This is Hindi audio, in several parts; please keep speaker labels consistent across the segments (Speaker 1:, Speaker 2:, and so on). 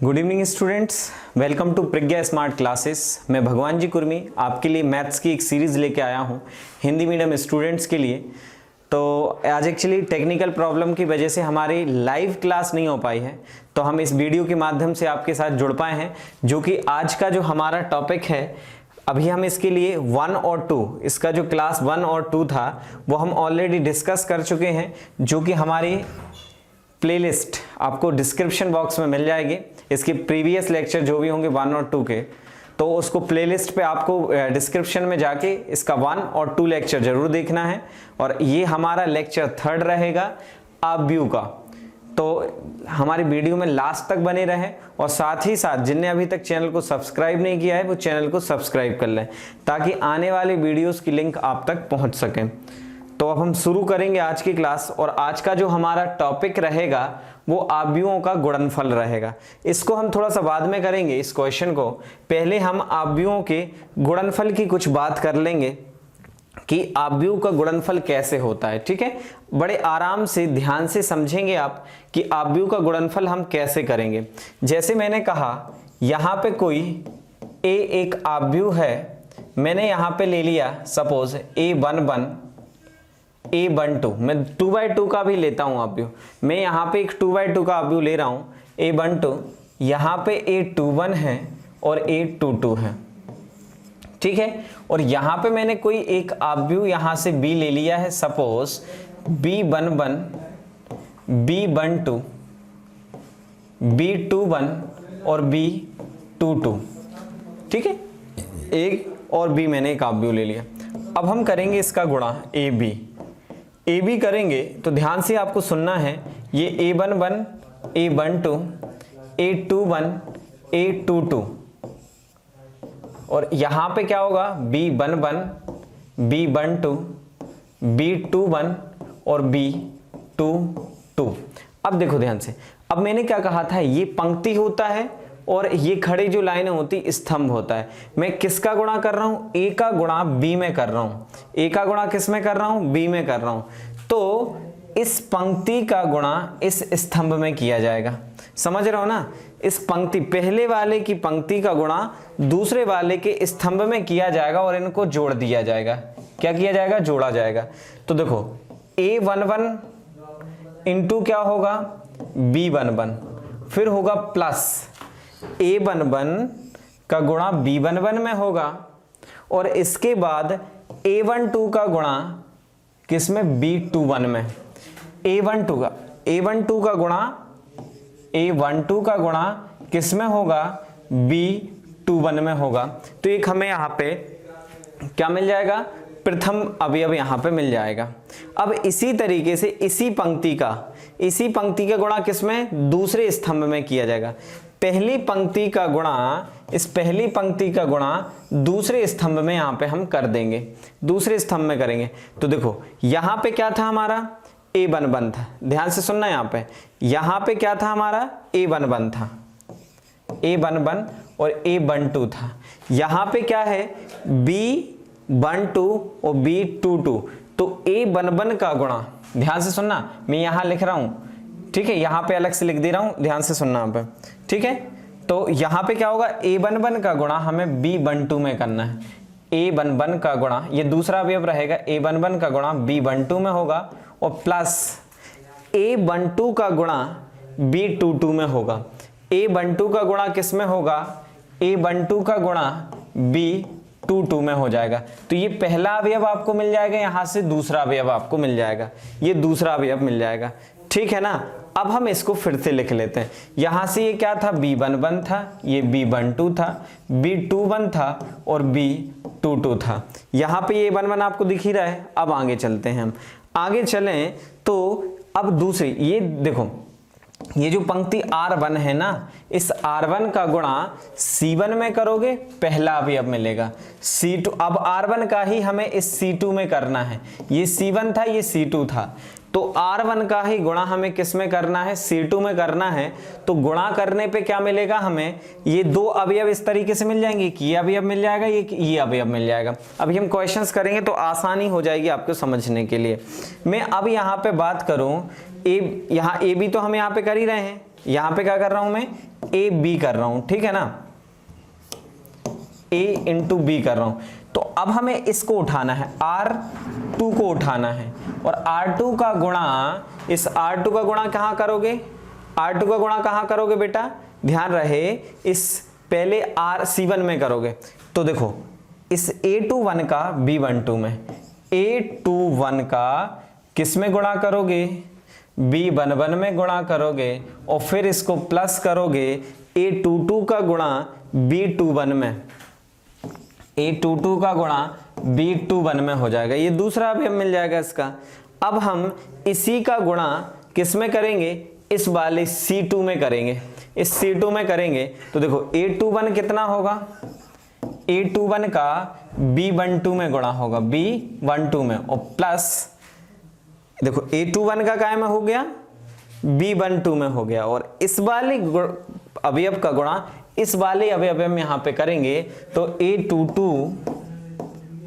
Speaker 1: Good evening students, welcome to Pragya smart classes. मैं भगवान जी कुर्मी आपके लिए मैथ्स की एक सीरीज़ लेके आया हूँ हिंदी मीडियम स्टूडेंट्स के लिए। तो आज एक्चुअली टेक्निकल प्रॉब्लम की वजह से हमारी लाइव क्लास नहीं हो पाई है, तो हम इस वीडियो के माध्यम से आपके साथ जुड़ पाए हैं, जो कि आज का जो हमारा टॉपिक है। अभी हम इसके लिए 1 और 2, इसका जो क्लास 1 और 2 था वो हम ऑलरेडी डिस्कस कर चुके हैं, जो कि हमारी प्लेलिस्ट आपको डिस्क्रिप्शन बॉक्स में मिल जाएगी। इसके प्रीवियस लेक्चर जो भी होंगे 1 और 2 के, तो उसको प्लेलिस्ट पे आपको डिस्क्रिप्शन में जाके इसका 1 और 2 लेक्चर जरूर देखना है। और ये हमारा लेक्चर 3rd रहेगा आव्यूह का। तो हमारी वीडियो में लास्ट तक बने रहें, और साथ ही साथ जिनने अभी तक चैनल को सब्सक्राइब नहीं किया है वो चैनल को सब्सक्राइब कर लें, ताकि आने वाले वीडियोस की लिंक आप तक पहुंच सकें। तो अब हम शुरू करेंगे आज की क्लास, और आज का जो हमारा टॉपिक रहेगा वो आव्यूहों का गुणनफल रहेगा। इसको हम थोड़ा सा बाद में करेंगे इस क्वेश्चन को, पहले हम आव्यूहों के गुणनफल की कुछ बात कर लेंगे कि आव्यूह का गुणनफल कैसे होता है। ठीक है, बड़े आराम से ध्यान से समझेंगे आप कि आव्यूह का गुणनफल हम कैसे करेंगे। जैसे मैंने कहा यहाँ पे कोई ए एक आव्यूह है, मैंने यहाँ पे ले लिया सपोज A11 A12, मैं 2/2 का भी लेता हूं आव्यूह। मैं यहाँ पे एक 2/2 का आव्यूह ले रहा हूं A12, यहाँ पे A21 है और A22 है। ठीक है, और यहाँ पे मैंने कोई एक आव्यूह यहाँ से B ले लिया है, सपोज B11 B12 B21 और B22। ठीक है, एक और B मैंने एक आव्यूह ले लिया। अब हम करेंगे इसका गुणा AB करेंगे, तो ध्यान से आपको सुनना है। ये A11 A12 A21 A22, और यहाँ पे क्या होगा B11 B12 B21 और B22। अब देखो ध्यान से, अब मैंने क्या कहा था, ये पंक्ति होता है और ये खड़ी जो लाइनें होती स्तंभ होता है। मैं किसका गुणा कर रहा हूं, A का गुणा B में कर रहा हूं। A का गुणा किस में कर रहा हूं, B में कर रहा हूं। तो इस पंक्ति का गुणा इस स्तंभ में किया जाएगा। समझ रहे हो ना, इस पंक्ति पहले वाले की पंक्ति का गुणा दूसरे वाले के स्तंभ में किया जाएगा और इनको जोड़ दिया जाएगा। क्या किया जाएगा, जोड़ा जाएगा। तो देखो A11 इंटू क्या होगा B11, फिर होगा प्लस A11 का गुणा B11 में होगा, और इसके बाद A12 का गुणा किसमें, B21 में। A12 का गुणा किसमें होगा, B21 में होगा। तो एक हमें यहाँ पे क्या मिल जाएगा, प्रथम अवयव यहाँ पे मिल जाएगा। अब इसी तरीके से इसी पंक्ति का गुणा किसमें, दूसरे स्तंभ में किया जाएगा। पहली पंक्ति का गुणा, इस पहली पंक्ति का गुणा दूसरे स्तंभ में यहाँ पे हम कर देंगे, दूसरे स्तंभ में करेंगे। तो देखो यहाँ पे क्या था हमारा, A11 था। ध्यान से सुनना, यहाँ पे क्या था हमारा, A11 था, A11 और A12 था। यहाँ पे क्या है, B12 और B22। तो A11 का गुणा, ध्यान से सुनना, मैं यहाँ लिख रहा हूं, ठीक है, यहाँ पे अलग से लिख दे रहा हूं, ध्यान से सुनना यहाँ पे। ठीक है, तो यहाँ पे क्या होगा, A11 का गुणा हमें B12 में करना है। A11 का गुणा, ये दूसरा अवयव रहेगा, A11 का गुणा B12 में होगा, और प्लस A12 का गुणा B22 में होगा। A12 का गुणा किस में होगा, A12 का गुणा B22 में हो जाएगा। तो ये पहला अवयव आपको मिल जाएगा, यहां से दूसरा अवयव आपको मिल जाएगा, ये दूसरा अवयव मिल जाएगा। ठीक है ना, अब हम इसको फिर से लिख लेते हैं। यहां से ये क्या था, B11 था, ये B12 था, B21 था और B22 था। यहां पे ये A11 आपको दिख ही रहा है। अब आगे चलते हैं, हम आगे चलें तो अब दूसरी, ये देखो, ये जो पंक्ति R1 है ना, इस R1 का गुणा C1 में करोगे, पहला अवयव मिलेगा। C2, अब R1 का ही हमें इस C2 में करना है। ये C1 था, ये C2 था, तो R1 का ही गुणा हमें किस में करना है, C2 में करना है। तो गुणा करने पे क्या मिलेगा हमें, ये दो अवयव इस तरीके से मिल जाएंगे कि ये अवयव मिल जाएगा, ये अवयव मिल जाएगा। अभी हम क्वेश्चंस करेंगे तो आसानी हो जाएगी आपको समझने के लिए। मैं अब यहाँ पे बात करूँ, यहाँ ए बी तो हम यहाँ पे कर ही रहे हैं, यहाँ पे क्या कर रहा हूँ मैं, ए बी कर रहा हूँ, ठीक है ना, A इंटू बी कर रहा हूं। तो अब हमें इसको उठाना है, R2 को उठाना है, और R2 का गुणा, इस R2 का गुणा कहां करोगे, R2 का गुणा कहां करोगे बेटा, ध्यान रहे इस पहले C1 में करोगे। तो देखो इस A21 का B12 में, A21 का किस में गुणा करोगे, B11 में गुणा करोगे, और फिर इसको प्लस करोगे A22 का गुणा B21 में, A22 का गुणा B21 में हो जाएगा, ये दूसरा अवयव मिल जाएगा इसका। अब हम इसी का गुणा किस में करेंगे, इस वाले C2 में करेंगे, इस C2 में करेंगे। तो देखो A21 कितना होगा, A21 का B12 में गुणा होगा, B12 में, और प्लस देखो A21 का काय में हो गया, B12 में हो गया, और इस वाले अवयव का गुणा इस वाले अवयव में यहां पे करेंगे तो A22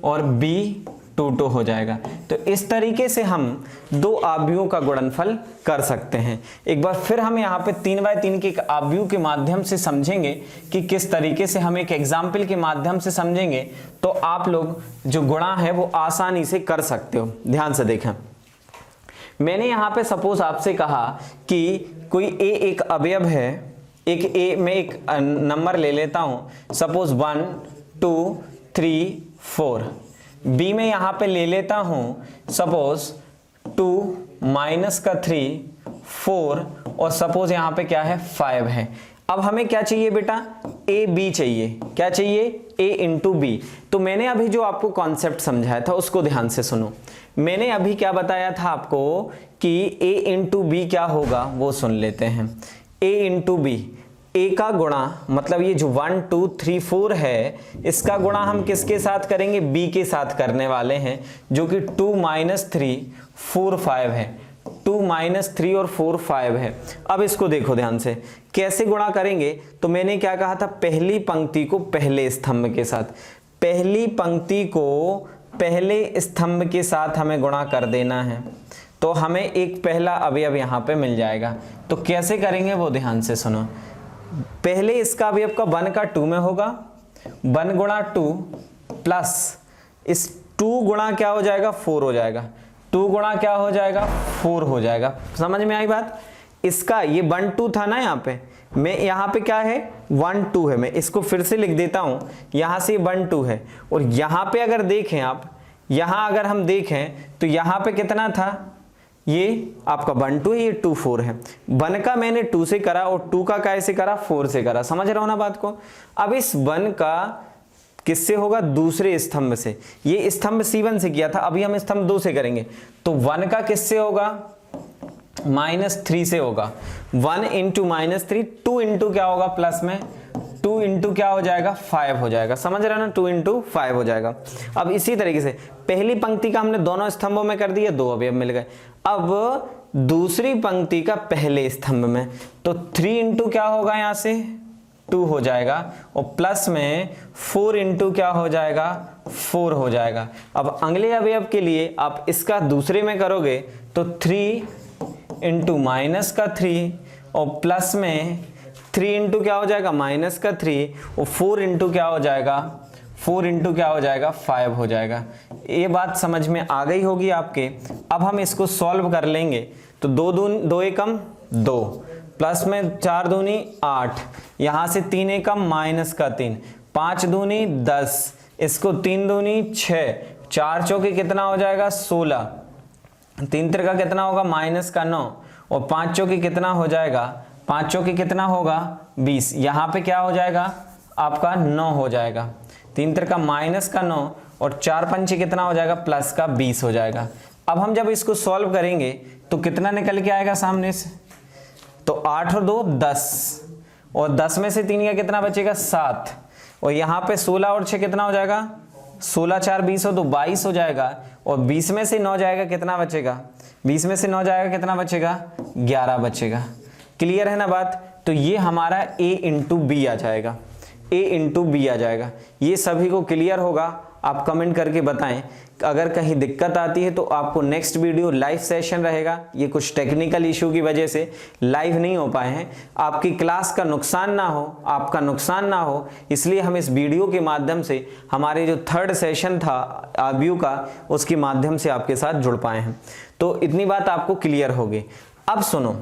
Speaker 1: और B22 हो जाएगा। तो इस तरीके से हम दो आव्यूहों का गुणनफल कर सकते हैं। एक बार फिर हम यहाँ पे 3x3 के एक आव्यूह के माध्यम से समझेंगे कि किस तरीके से, हम एक एग्जाम्पल के माध्यम से समझेंगे, तो आप लोग जो गुणा है वो आसानी से कर सकते हो। ध्यान से देखें, मैंने यहाँ पे सपोज आपसे कहा कि कोई A एक अवयव है, एक ए में एक नंबर ले लेता हूं, सपोज 1 2 3 4। बी में यहां पे ले लेता हूं सपोज 2 माइनस का 3 4, और सपोज यहां पे क्या है 5 है। अब हमें क्या चाहिए बेटा, ए बी चाहिए, क्या चाहिए, ए इंटू बी। तो मैंने अभी जो आपको कॉन्सेप्ट समझाया था उसको ध्यान से सुनो। मैंने अभी क्या बताया था आपको कि ए इंटू बी क्या होगा, वो सुन लेते हैं। ए इंटू बी, ए का गुणा मतलब ये जो 1 2 3 4 है, इसका गुणा हम किसके साथ करेंगे, बी के साथ करने वाले हैं, जो कि 2 - 3 4 5 है, 2 - 3 और 4 5 है। अब इसको देखो ध्यान से कैसे गुणा करेंगे। तो मैंने क्या कहा था, पहली पंक्ति को पहले स्तंभ के साथ, पहली पंक्ति को पहले स्तंभ के साथ हमें गुणा कर देना है, तो हमें एक पहला अवयव यहाँ पे मिल जाएगा। तो कैसे करेंगे वो ध्यान से सुनो। पहले इसका अवयव का 1 का 2 में होगा, 1 गुणा 2 प्लस इस 2 गुणा क्या हो जाएगा, 4 हो जाएगा, 2 गुणा क्या हो जाएगा, 4 हो जाएगा। समझ में आई बात। इसका ये 1 2 था ना, यहाँ पे मैं यहाँ पे क्या है 1 2 है, मैं इसको फिर से लिख देता हूँ, यहाँ से 1 2 है, और यहाँ पे अगर देखें आप, यहाँ अगर हम देखें तो यहाँ पे कितना था, ये आपका 1 2 है, ये 2 4 है। 1 का मैंने 2 से करा और 2 का कैसे करा, 4 से करा। समझ रहे हो ना बात को। अब इस 1 का किससे होगा, दूसरे स्तंभ से। ये स्तंभ C1 से किया था, अभी हम स्तंभ 2 से करेंगे। तो 1 का किससे होगा, -3 से होगा। 1 इंटू -3, 2 इंटू क्या होगा प्लस में, 2 इंटू क्या हो जाएगा, 5 हो जाएगा। समझ रहे हो ना, 2 इंटू 5 हो जाएगा। अब इसी तरीके से पहली पंक्ति का हमने दोनों स्तंभों में कर दिया, 2 अवयव मिल गए। अब दूसरी पंक्ति का पहले स्तंभ में, तो 3 इंटू क्या होगा, यहां से 2 हो जाएगा, और प्लस में 4 इंटू क्या हो जाएगा, 4 हो जाएगा। अब अगले अवयव के लिए आप इसका दूसरे में करोगे तो 3 इंटू माइनस का 3 और प्लस में 3 इंटू क्या हो जाएगा, माइनस का 3, और 4 इंटू क्या हो जाएगा, 4 इंटू क्या हो जाएगा, 5 हो जाएगा। ये बात समझ में आ गई होगी आपके। अब हम इसको सॉल्व कर लेंगे। तो 2 एकम 2, प्लस में 4 दूनी 8, यहाँ से 3 एकम माइनस का 3, 5 दूनी 10, इसको 3 दूनी 6, 4 चौके कितना हो जाएगा, 16, 3 त्रिका कितना होगा, माइनस का 9, और 5 चौके कितना हो जाएगा, 5 चौके कितना होगा, 20। यहाँ पे क्या हो जाएगा आपका 9 हो जाएगा। 3 त्रिका माइनस का 9 और 4 पंचे कितना हो जाएगा, प्लस का 20 हो जाएगा। अब हम जब इसको सॉल्व करेंगे तो कितना निकल के आएगा सामने से, तो 8 और 2 10, और 10 में से 3 का कितना बचेगा, 7, और यहाँ पे 16 और 6 कितना हो जाएगा, 16 4 20 हो तो 22 हो जाएगा, और 20 में से 9 जाएगा कितना बचेगा, 20 में से 9 जाएगा कितना बचेगा, 11 बचेगा। क्लियर है ना बात। तो ये हमारा a इंटू बी आ जाएगा, a इंटू बी आ जाएगा। ये सभी को क्लियर होगा, आप कमेंट करके बताएं। अगर कहीं दिक्कत आती है तो आपको नेक्स्ट वीडियो लाइव सेशन रहेगा। ये कुछ टेक्निकल इशू की वजह से लाइव नहीं हो पाए हैं। आपकी क्लास का नुकसान ना हो, आपका नुकसान ना हो, इसलिए हम इस वीडियो के माध्यम से हमारे जो थर्ड सेशन था आबयू का, उसके माध्यम से आपके साथ जुड़ पाए हैं। तो इतनी बात आपको क्लियर होगी। अब सुनो,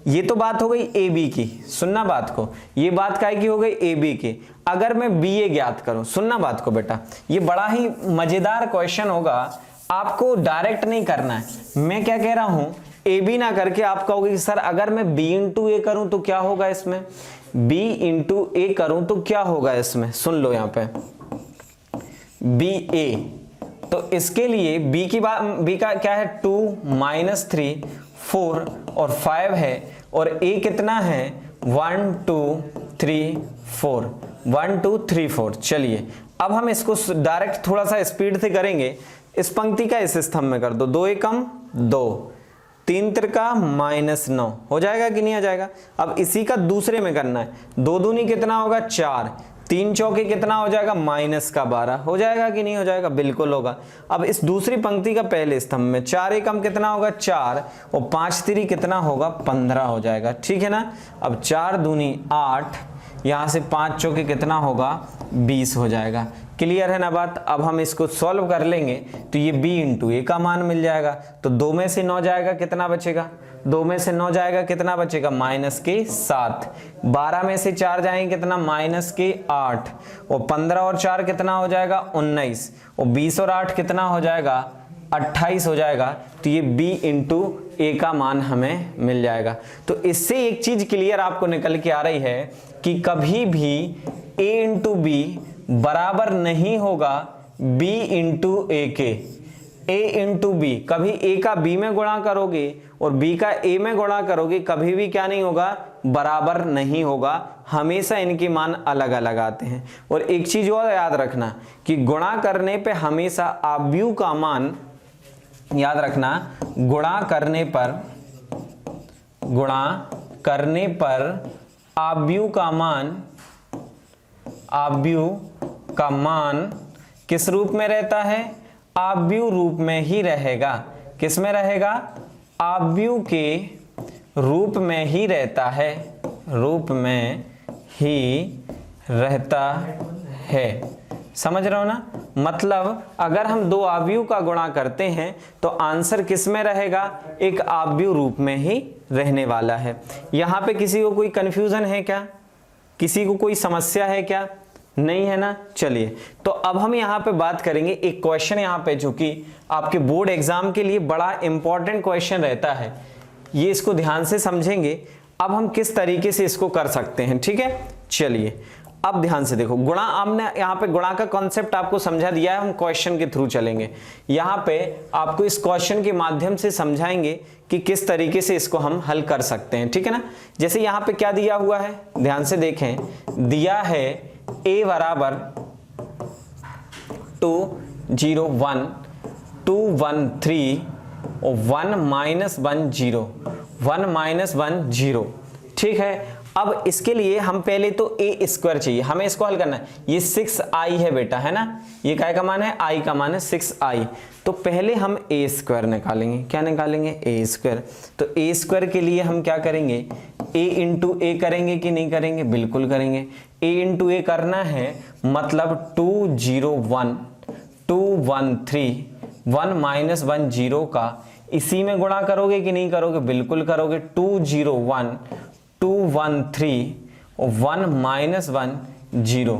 Speaker 1: ये तो बात हो गई ए बी की, सुनना बात को, ये बात काय की हो गई ए बी की। अगर मैं बी ए ज्ञात करूं, सुनना बात को बेटा, ये बड़ा ही मजेदार क्वेश्चन होगा, आपको डायरेक्ट नहीं करना है। मैं क्या कह रहा हूं, ए बी ना करके आप कहोगे कि सर अगर मैं बी इंटू ए करूं तो क्या होगा इसमें, बी इंटू ए करूं तो क्या होगा इसमें। सुन लो यहां पे बी ए, तो इसके लिए बी की बात, बी का क्या है 2 माइनस 3 4 और 5 है, और ए कितना है 1 2 3 4 1 2 3 4। चलिए अब हम इसको डायरेक्ट थोड़ा सा स्पीड से करेंगे। इस पंक्ति का इस स्तंभ में कर दो, 2 एकम 2, 3 त्रिका -9 हो जाएगा कि नहीं आ जाएगा। अब इसी का दूसरे में करना है, 2 दूनी कितना होगा 4, 3 चौके कितना हो जाएगा -12 हो जाएगा कि नहीं हो जाएगा, बिल्कुल होगा। अब इस दूसरी पंक्ति का पहले स्तंभ में 4 एकम कितना होगा 4, और 5 3 कितना होगा 15 हो जाएगा, ठीक है ना। अब 4 दूनी 8, यहां से 5 चौके कितना होगा 20 हो जाएगा। क्लियर है ना बात। अब हम इसको सॉल्व कर लेंगे तो ये b इंटू ए का मान मिल जाएगा। तो 2 में से 9 जाएगा कितना बचेगा, 2 में से 9 जाएगा कितना बचेगा -7। 12 में से 4 जाएंगे कितना -8, और 15 और 4 कितना हो जाएगा 19, और 20 और 8 कितना हो जाएगा 28 हो जाएगा। तो ये b इंटू ए का मान हमें मिल जाएगा। तो इससे एक चीज क्लियर आपको निकल के आ रही है कि कभी भी a इंटू बी बराबर नहीं होगा b इंटू ए के। a इंटू बी, कभी a का b में गुणा करोगे और b का a में गुणा करोगे, कभी भी क्या नहीं होगा, बराबर नहीं होगा। हमेशा इनके मान अलग अलग आते हैं। और एक चीज और याद रखना कि गुणा करने पे हमेशा आव्यूह का मान, याद रखना, गुणा करने पर आव्यूह का मान किस रूप में रहता है, आव्यूह रूप में ही रहेगा। किस में रहेगा, आव्यूह के रूप में ही रहता है, रूप में ही रहता है। समझ रहे हो ना। मतलब अगर हम दो आव्यूह का गुणा करते हैं तो आंसर किस में रहेगा, एक आव्यूह रूप में ही रहने वाला है। यहां पे किसी को कोई कंफ्यूजन है क्या, किसी को कोई समस्या है क्या, नहीं है ना। चलिए तो अब हम यहाँ पे बात करेंगे एक क्वेश्चन यहाँ पे जो कि आपके बोर्ड एग्जाम के लिए बड़ा इंपॉर्टेंट क्वेश्चन रहता है। ये इसको ध्यान से समझेंगे अब हम किस तरीके से इसको कर सकते हैं, ठीक है। चलिए अब ध्यान से देखो, गुणा, हमने यहाँ पे गुणा का कॉन्सेप्ट आपको समझा दिया है, हम क्वेश्चन के थ्रू चलेंगे। यहाँ पे आपको इस क्वेश्चन के माध्यम से समझाएंगे कि किस तरीके से इसको हम हल कर सकते हैं, ठीक है ना। जैसे यहाँ पे क्या दिया हुआ है, ध्यान से देखें, दिया है a बराबर 2 0 1 2 1 3 और 1 -1 0 1 -1 0, ठीक है। अब इसके लिए हम पहले तो a स्क्वायर चाहिए, हमें इसको हल करना है। ये 6i है बेटा, है ना, ये काय का मान है, i का मान है 6i। तो पहले हम a स्क्वायर निकालेंगे, क्या निकालेंगे, a स्क्वायर। तो a स्क्वायर के लिए हम क्या करेंगे, a इंटू ए करेंगे कि नहीं करेंगे, बिल्कुल करेंगे। a इंटू ए करना है मतलब 2 0 1 2 1 3 1 -1 0 का इसी में गुणा करोगे कि नहीं करोगे, बिल्कुल करोगे। 2 0 1 2 1 3 और 1 -1 0,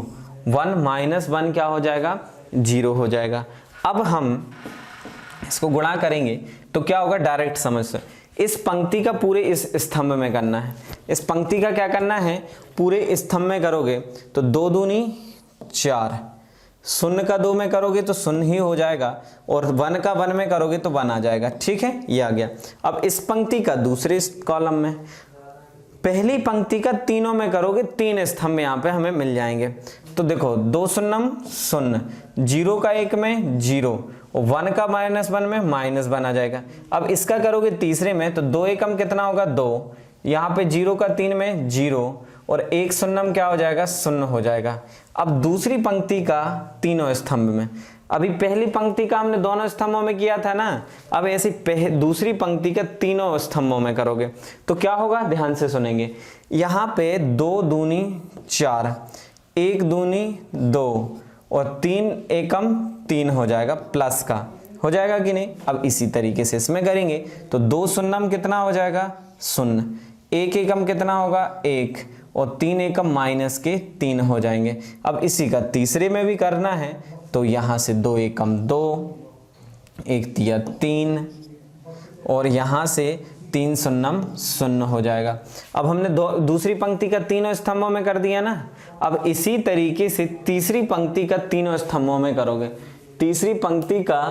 Speaker 1: 1 -1 क्या हो जाएगा, 0 हो जाएगा। अब हम इसको गुणा करेंगे तो क्या होगा, डायरेक्ट समझ से इस पंक्ति का पूरे इस स्तंभ में करना है। इस पंक्ति का क्या करना है, पूरे स्तंभ में करोगे तो 2 दूनी 4, शून्य का 2 में करोगे तो शून्य ही हो जाएगा, और 1 का 1 में करोगे तो 1 आ जाएगा, ठीक है, ये आ गया। अब इस पंक्ति का दूसरे कॉलम में पहली पंक्ति का तीनों में करोगे, 3 स्तंभ यहाँ पे हमें मिल जाएंगे। तो देखो 2 शून्यम शून्य, 0 का 1 में 0, 1 का -1 में -1 आ जाएगा। अब इसका करोगे तीसरे में तो 2 एकम कितना होगा 2, यहाँ पे 0 का 3 में 0 और 1 शून्यम क्या हो जाएगा 0 हो जाएगा। अब दूसरी पंक्ति का तीनों स्तंभ में, अभी पहली पंक्ति का हमने दोनों स्तंभों में किया था ना, अब ऐसी दूसरी पंक्ति का तीनों स्तंभों में करोगे तो क्या होगा, ध्यान से सुनेंगे। यहाँ पे 2 दूनी 4, 1 दूनी 2 और 3 एकम 3 हो जाएगा, प्लस का हो जाएगा कि नहीं। अब इसी तरीके से इसमें करेंगे तो 2 शून्यम कितना हो जाएगा 0, 1 एकम कितना होगा 1 और 3 एकम माइनस के 3 हो जाएंगे। अब इसी का तीसरे में भी करना है तो यहाँ से 2 एकम 2, 1 तिया 3 और यहाँ से 3 शून्यम 0 हो जाएगा। अब हमने दूसरी पंक्ति का तीनों स्तंभों में कर दिया ना, अब इसी तरीके से तीसरी पंक्ति का तीनों स्तंभों में करोगे। तीसरी पंक्ति का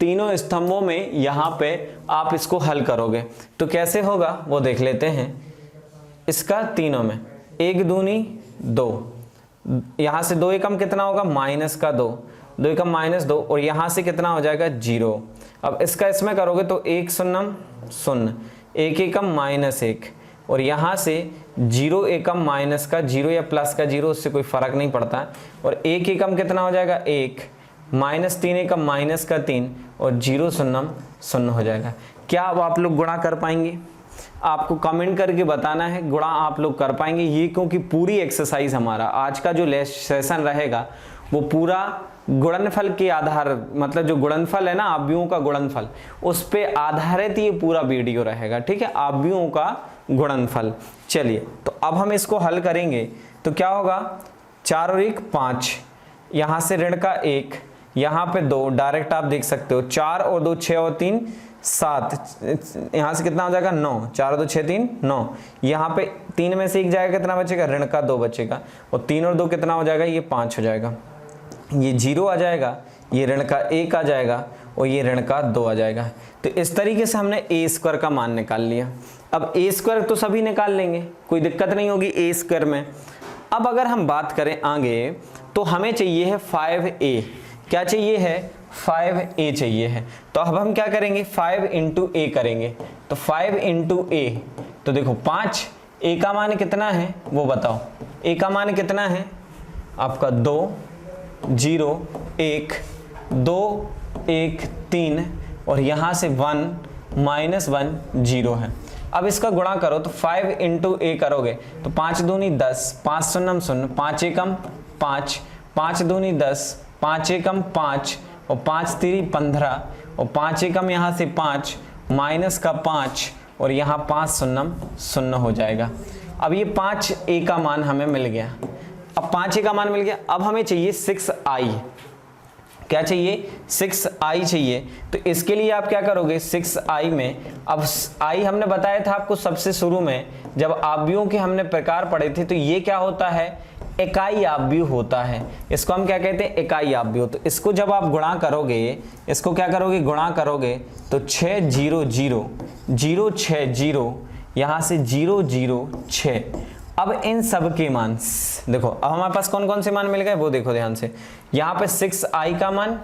Speaker 1: तीनों स्तंभों में यहाँ पे आप इसको हल करोगे तो कैसे होगा वो देख लेते हैं। इसका तीनों में 1 दूनी 2, यहाँ से 2 एकम कितना होगा -2, 2 एकम -2 और यहाँ से कितना हो जाएगा 0। अब इसका इसमें करोगे तो 1 शून्यम 0, 1 एकम -1 और यहाँ से 0 एकम माइनस का 0 या प्लस का 0, उससे कोई फर्क नहीं पड़ता और 1 एकम कितना हो जाएगा 1, -3 एकम माइनस का 3 और 0 शून्यम 0 हो जाएगा। क्या अब आप लोग गुणा कर पाएंगे? आपको कमेंट करके बताना है गुणा आप लोग कर पाएंगे ये, क्योंकि पूरी एक्सरसाइज हमारा आज का जो सेशन रहेगा वो पूरा गुणनफल के आधार, मतलब जो गुणनफल है ना आव्यूहों का गुणनफल, उस पे आधारित ये पूरा वीडियो रहेगा, ठीक है, आव्यूहों का गुणनफल। चलिए तो अब हम इसको हल करेंगे तो क्या होगा, 4 और 1 5, यहाँ से ऋण का 1, यहाँ पे 2, डायरेक्ट आप देख सकते हो 4 और 2 6 और 3 7, यहाँ से कितना हो जाएगा 9, 4 और 2 6 3 9, यहाँ पे 3 में से 1 जाएगा, कितना बचेगा ऋण का 2 बचेगा और 3 और 2 कितना हो जाएगा, ये 5 हो जाएगा, ये 0 आ जाएगा, ये ऋण का 1 आ जाएगा और ये ऋण का 2 आ जाएगा। तो इस तरीके से हमने ए स्क्वायर का मान निकाल लिया। अब ए स्क्वायर तो सभी निकाल लेंगे, कोई दिक्कत नहीं होगी ए स्क्वायर में। अब अगर हम बात करें आगे तो हमें चाहिए है 5a, क्या चाहिए है 5a चाहिए है। तो अब हम क्या करेंगे 5 इंटू ए करेंगे, तो 5 इंटू ए, तो देखो 5, ए का मान कितना है वो बताओ, ए का मान कितना है आपका 2 0 1 2 1 3 और यहाँ से 1 -1 0 है। अब इसका गुणा करो तो 5 इंटू ए करोगे तो 5 दूनी 10, 5 शून्यम 0, 5 एकम 5, 5 दूनी 10, 5 एकम 5 और 5 3 15 और 5 एकम यहाँ से 5 माइनस का 5 और यहाँ 5 शून्यम 0 हो जाएगा। अब ये 5 ए का मान हमें मिल गया। अब 5 ए का मान मिल गया, अब हमें चाहिए 6i, क्या चाहिए 6i चाहिए। तो इसके लिए आप क्या करोगे 6i में, अब i हमने बताया था आपको सबसे शुरू में जब आव्यूहों के हमने प्रकार पढ़े थे, तो ये क्या होता है इकाई आव्यूह होता है, इसको हम क्या कहते हैं इकाई आव्यूह। तो इसको जब आप गुणा करोगे, इसको क्या करोगे गुणा करोगे तो 6 0 0 0 6 0, यहाँ से 0 0 6। अब इन सब के मान देखो, अब हमारे पास कौन कौन से मान मिल गए वो देखो ध्यान से। यहाँ पे 6i का मान,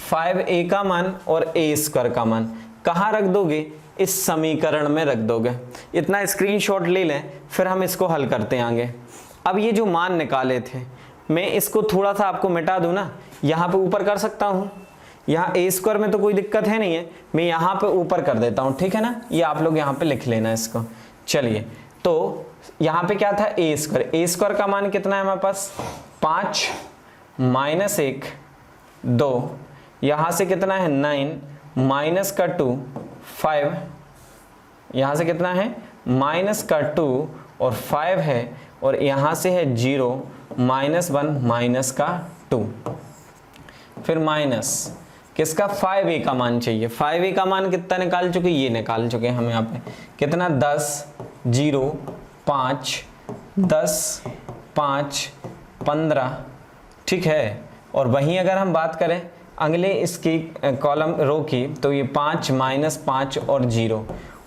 Speaker 1: 5a का मान और a स्क्वायर का मान कहाँ रख दोगे, इस समीकरण में रख दोगे। इतना स्क्रीनशॉट ले लें, फिर हम इसको हल करते हैं आगे। अब ये जो मान निकाले थे, मैं इसको थोड़ा सा आपको मिटा दूं ना, यहाँ पे ऊपर कर सकता हूँ, यहाँ a स्क्वायर में तो कोई दिक्कत है नहीं है, मैं यहाँ पे ऊपर कर देता हूँ, ठीक है ना, ये आप लोग यहाँ पे लिख लेना इसको। चलिए तो यहाँ पे क्या था ए स्क्वायर का मान कितना है हमारे पास 5 -1 2, यहाँ से कितना है 9 माइनस का 2 5, यहाँ से कितना है माइनस का 2 और 5 है और यहाँ से है 0 -1 माइनस का 2, फिर माइनस किसका 5a का मान चाहिए। 5a का मान कितना निकाल चुके, ये निकाल चुके हम यहाँ पे कितना 10 0 5 10 5 15, ठीक है। और वहीं अगर हम बात करें अगले इसकी कॉलम रो की, तो ये 5 -5 और 0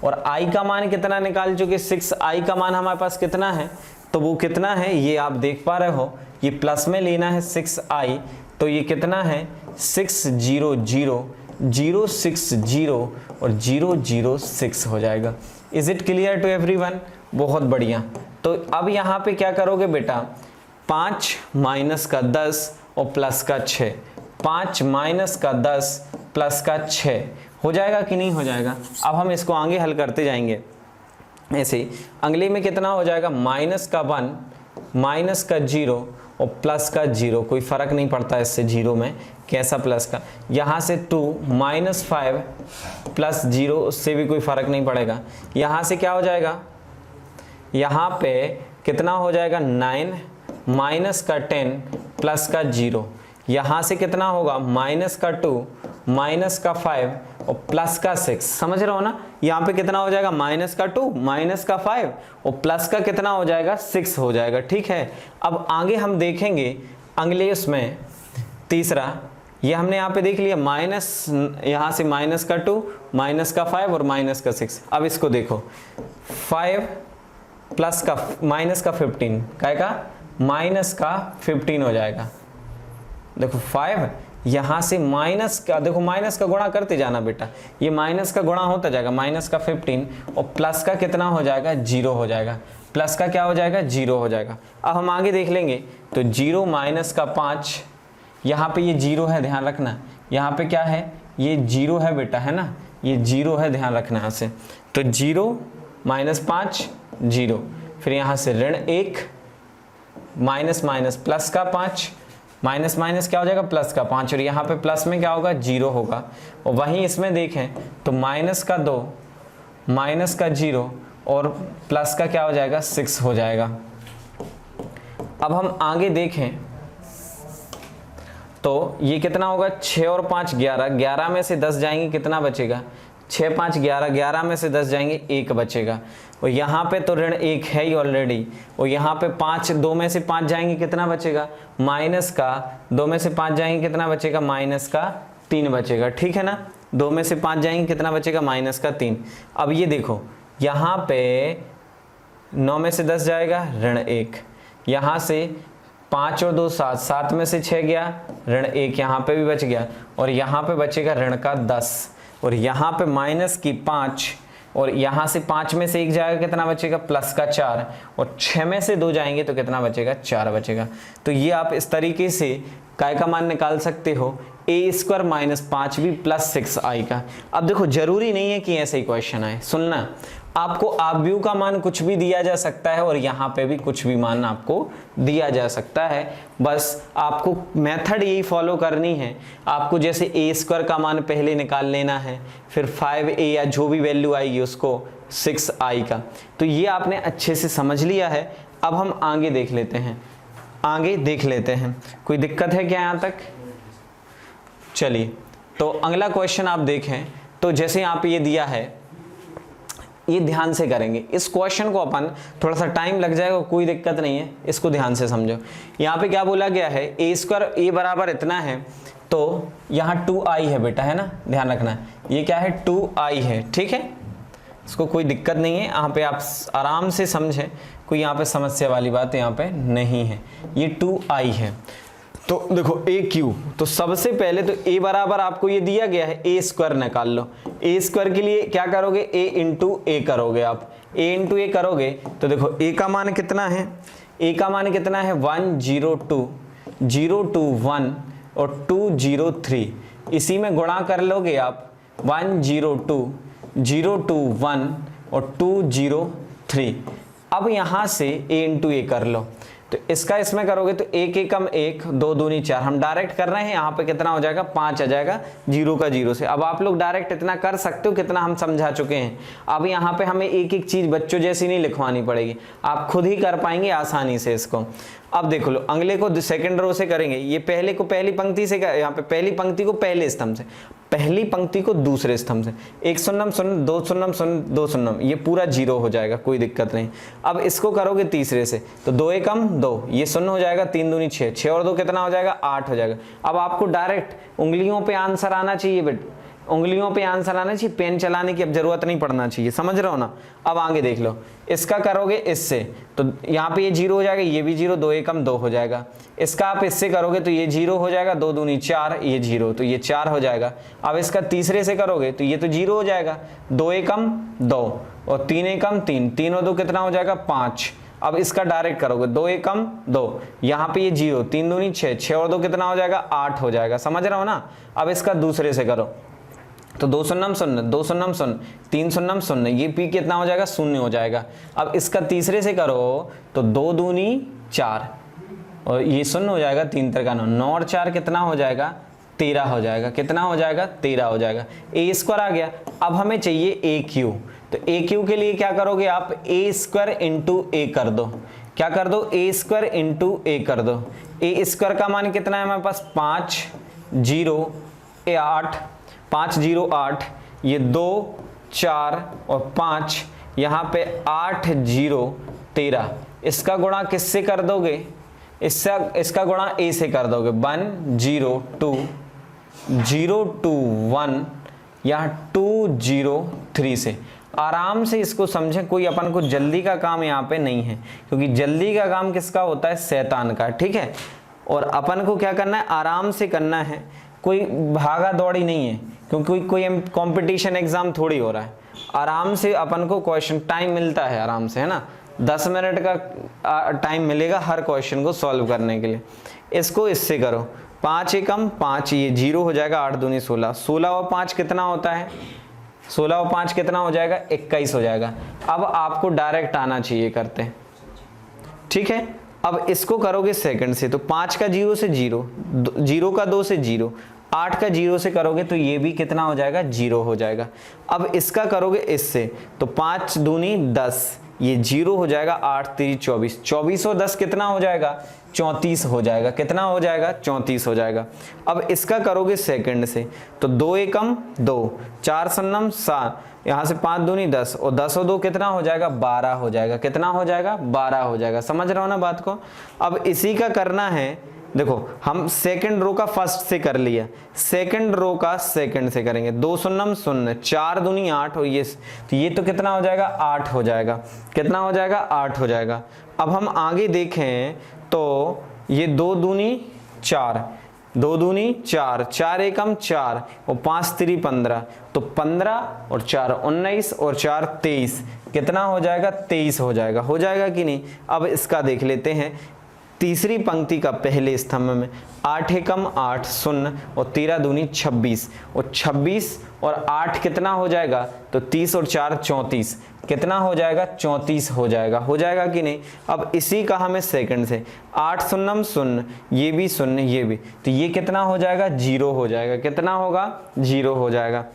Speaker 1: और i का मान कितना निकाल चुके, 6i का मान हमारे पास कितना है, तो वो कितना है ये आप देख पा रहे हो, ये प्लस में लेना है 6i, तो ये कितना है 600,060 और 006 हो जाएगा। Is it clear to everyone? बहुत बढ़िया। तो अब यहाँ पे क्या करोगे बेटा, 5 माइनस का 10 और प्लस का 6, 5 माइनस का 10 प्लस का 6 हो जाएगा कि नहीं हो जाएगा? अब हम इसको आगे हल करते जाएंगे। ऐसे अगले में कितना हो जाएगा, माइनस का 1 माइनस का 0 और प्लस का 0, कोई फर्क नहीं पड़ता इससे 0 में कैसा प्लस का। यहाँ से 2 माइनस 5 प्लस 0, उससे भी कोई फर्क नहीं पड़ेगा। यहाँ से क्या हो जाएगा, यहाँ पे कितना हो जाएगा 9 माइनस का 10 प्लस का 0, यहाँ से कितना होगा माइनस का 2 माइनस का 5 और प्लस का 6, समझ रहे हो ना। यहाँ पे कितना हो जाएगा माइनस का 2 माइनस का 5 और प्लस का कितना हो जाएगा 6 हो जाएगा, ठीक है। अब आगे हम देखेंगे अगले उसमें तीसरा, ये हमने यहाँ पे देख लिया माइनस, यहाँ से माइनस का 2 माइनस का 5 और माइनस का 6। अब इसको देखो 5 प्लस का माइनस का 15, क्या का माइनस का 15 हो जाएगा। देखो 5 यहाँ से माइनस का, देखो माइनस का गुणा करते जाना बेटा, ये माइनस का गुणा होता जाएगा, माइनस का 15 और प्लस का कितना हो जाएगा 0 हो जाएगा, प्लस का क्या हो जाएगा 0 हो जाएगा। अब हम आगे देख लेंगे तो 0 माइनस का 5, यहाँ पे ये 0 है, ध्यान रखना, यहाँ पे क्या है ये 0 है बेटा, है ना, ये 0 है, ध्यान रखना यहाँ से। तो 0 माइनस 5 0, फिर यहाँ से ऋण 1 माइनस माइनस प्लस का 5, माइनस माइनस क्या हो जाएगा प्लस का 5, और यहाँ पे प्लस में क्या होगा 0 होगा। और वहीं इसमें देखें तो माइनस का 2 माइनस का 0 और प्लस का क्या हो जाएगा 6 हो जाएगा। अब हम आगे देखें तो ये कितना होगा 6 और 5 11, 11 में से 10 जाएंगे कितना बचेगा, 6 5 11, 11 में से 10 जाएंगे 1 बचेगा। और यहाँ पे तो ऋण 1 है ही ऑलरेडी, और यहाँ पे 5, 2 में से 5 जाएंगे कितना बचेगा माइनस का, 2 में से 5 जाएंगे कितना बचेगा माइनस का 3 बचेगा, ठीक है ना। 2 में से 5 जाएंगे कितना बचेगा माइनस का 3। अब ये देखो यहाँ पे 9 में से 10 जाएगा ऋण 1, यहाँ से 5 और 2 7, 7 में से 6 गया ऋण 1, यहाँ पे भी बच गया, और यहाँ पे बचेगा ऋण का 10, और यहाँ पे माइनस की 5, और यहाँ से 5 में से 1 जाएगा कितना बचेगा प्लस का 4, और 6 में से 2 जाएंगे तो कितना बचेगा 4 बचेगा। तो ये आप इस तरीके से काय का मान निकाल सकते हो, ए square minus 5b plus 6i का। अब देखो जरूरी नहीं है कि ऐसे ही क्वेश्चन आए, सुनना, आपको आव्यूह का मान कुछ भी दिया जा सकता है और यहाँ पे भी कुछ भी मान आपको दिया जा सकता है, बस आपको मेथड यही फॉलो करनी है। आपको जैसे ए स्क्वायर का मान पहले निकाल लेना है, फिर 5a या जो भी वैल्यू आएगी उसको 6i का। तो ये आपने अच्छे से समझ लिया है। अब हम आगे देख लेते हैं, आगे देख लेते हैं, कोई दिक्कत है क्या यहाँ तक? चलिए तो अगला क्वेश्चन आप देखें तो जैसे यहाँ पे ये दिया है, ये ध्यान से करेंगे इस क्वेश्चन को, अपन थोड़ा सा टाइम लग जाएगा, कोई दिक्कत नहीं है, इसको ध्यान से समझो। यहाँ पे क्या बोला गया है, ए स्क्वायर ए बराबर इतना है, तो यहाँ 2i है बेटा, है ना, ध्यान रखना, ये क्या है 2i है, ठीक है, इसको कोई दिक्कत नहीं है, यहाँ पे आप आराम से समझें, कोई यहाँ पे समस्या वाली बात यहाँ पे नहीं है, ये 2i है। तो देखो ए क्यू, तो सबसे पहले तो ए बराबर आपको ये दिया गया है, ए स्क्वायर निकाल लो। ए स्क्वायर के लिए क्या करोगे, ए इंटू ए करोगे, आप ए इंटू ए करोगे तो देखो ए का मान कितना है, ए का मान कितना है 102, 021 और 203, इसी में गुणा कर लोगे आप 102, 021 और 203। अब यहाँ से ए इंटू ए कर लो, तो इसका इसमें करोगे तो 1 एकम 1, 2 दूनी 4, हम डायरेक्ट कर रहे हैं, यहाँ पे कितना हो जाएगा 5 आ जाएगा, 0 का 0 से। अब आप लोग डायरेक्ट इतना कर सकते हो, कितना हम समझा चुके हैं। अब यहाँ पे हमें एक एक चीज बच्चों जैसी नहीं लिखवानी पड़ेगी, आप खुद ही कर पाएंगे आसानी से इसको। अब देख लो अगले को सेकंड रो से करेंगे, ये पहले को पहली पंक्ति से, यहाँ पे पहली पंक्ति को पहले स्तंभ से, पहली पंक्ति को दूसरे स्तंभ से, 1 शून्यम शून्य, 2 शून्यम शून्य, 2 शून्यम, ये पूरा 0 हो जाएगा, कोई दिक्कत नहीं। अब इसको करोगे तीसरे से, तो 2 एकम 2, ये शून्य हो जाएगा, 3 दूनी 6, 6 और 2 कितना हो जाएगा 8 हो जाएगा। अब आपको डायरेक्ट उंगलियों पे आंसर आना चाहिए बेटा, उंगलियों पे आंसर आना चाहिए, पेन चलाने की अब जरूरत नहीं पड़ना चाहिए, समझ रहे हो ना। अब आगे देख लो, इसका करोगे इससे तो यहाँ पे ये 0 हो जाएगा, ये भी 0, 2 एकम 2 हो जाएगा। इसका आप इससे करोगे तो ये 0 हो जाएगा, 2 दूनी 4, ये 0 तो ये 4 हो जाएगा। अब इसका तीसरे से करोगे तो ये तो 0 हो जाएगा, 2 एकम 2 और 3 एकम 3, 3 और 2 कितना हो जाएगा 5। अब इसका डायरेक्ट करोगे 2 एकम 2, यहाँ पे ये 0, 3 दूनी 6, 6 और 2 कितना हो जाएगा 8 हो जाएगा, समझ रहे हो ना। अब इसका दूसरे से करो तो 2 शून्यम 0, 2 शून्यम 0, 3 शून्यम 0, ये पी कितना हो जाएगा 0 हो जाएगा। अब इसका तीसरे से करो तो 2 दूनी 4 और ये 0 हो जाएगा, 3 तिरका 9, 9 और 4 कितना हो जाएगा 13 हो जाएगा, कितना हो जाएगा 13 हो जाएगा। ए स्क्वायर आ गया। अब हमें चाहिए ए क्यू, तो ए क्यू के लिए क्या करोगे आप ए स्क्वायर इंटू ए कर दो, क्या कर दो ए स्क्वायर इंटू ए कर दो। ए स्क्वायर का मान कितना है हमारे पास 5 0 8, 5 0 8, ये 2 4 और 5, यहाँ पे 8 0 13, इसका गुणा किससे कर दोगे, इसका गुणा ए से कर दोगे 1 0 2 0 2 1, यहाँ 2 0 3 से। आराम से इसको समझें, कोई अपन को जल्दी का काम यहाँ पे नहीं है, क्योंकि जल्दी का काम किसका होता है शैतान का, ठीक है। और अपन को क्या करना है आराम से करना है, कोई भागा दौड़ी नहीं है, क्योंकि कोई कंपटीशन एग्जाम थोड़ी हो रहा है। आराम से अपन को क्वेश्चन टाइम मिलता है आराम से, है ना, 10 मिनट का टाइम मिलेगा हर क्वेश्चन को सॉल्व करने के लिए। इसको इससे करो 5 एकम 5, ये 0 हो जाएगा, 8 दूनी 16, 16 और 5 कितना होता है 16 और 5 कितना हो जाएगा 21 हो जाएगा। अब आपको डायरेक्ट आना चाहिए करते, ठीक है। अब इसको करोगे सेकंड से तो 5 का 0 से 0, 0 का 2 से 0, 8 का 0 से करोगे तो ये भी कितना हो जाएगा 0 हो जाएगा। अब इसका करोगे इससे तो 5 दूनी 10, ये 0 हो जाएगा, 8 3 24, 24 और 10 कितना हो जाएगा 34 हो जाएगा, कितना हो जाएगा 34 हो जाएगा। अब इसका करोगे सेकंड से तो 2 एकम 2, 4 शून्यम 7, यहाँ से 5 दूनी 10 और 10 और 2 कितना हो जाएगा 12 हो जाएगा, कितना हो जाएगा 12 हो जाएगा, समझ रहे हो ना बात को। अब इसी का करना है, देखो हम सेकंड रो का फर्स्ट से कर लिया, सेकंड रो का सेकंड से करेंगे, 2 शून्यम 0, 4 दूनी 8 और ये तो कितना हो जाएगा 8 हो जाएगा, कितना हो जाएगा 8 हो जाएगा। अब हम आगे देखें तो ये 2 दूनी 4, 2 दूनी 4, 4 एकम 4 और 5 3 15, तो 15 और 4 19 और 4 23, कितना हो जाएगा 23 हो जाएगा, हो जाएगा कि नहीं। अब इसका देख लेते हैं, तीसरी पंक्ति का पहले स्तंभ में 8 एकम 8 0 और 13 दूनी 26 और 26 और 8 कितना हो जाएगा तो 30 और 4 34, कितना हो जाएगा 34 हो जाएगा, हो जाएगा कि नहीं। अब इसी का हमें सेकंड से 8 शून्यम 0, ये भी 0 ये भी, तो ये कितना हो जाएगा 0 हो जाएगा, कितना होगा 0 हो जाएगा।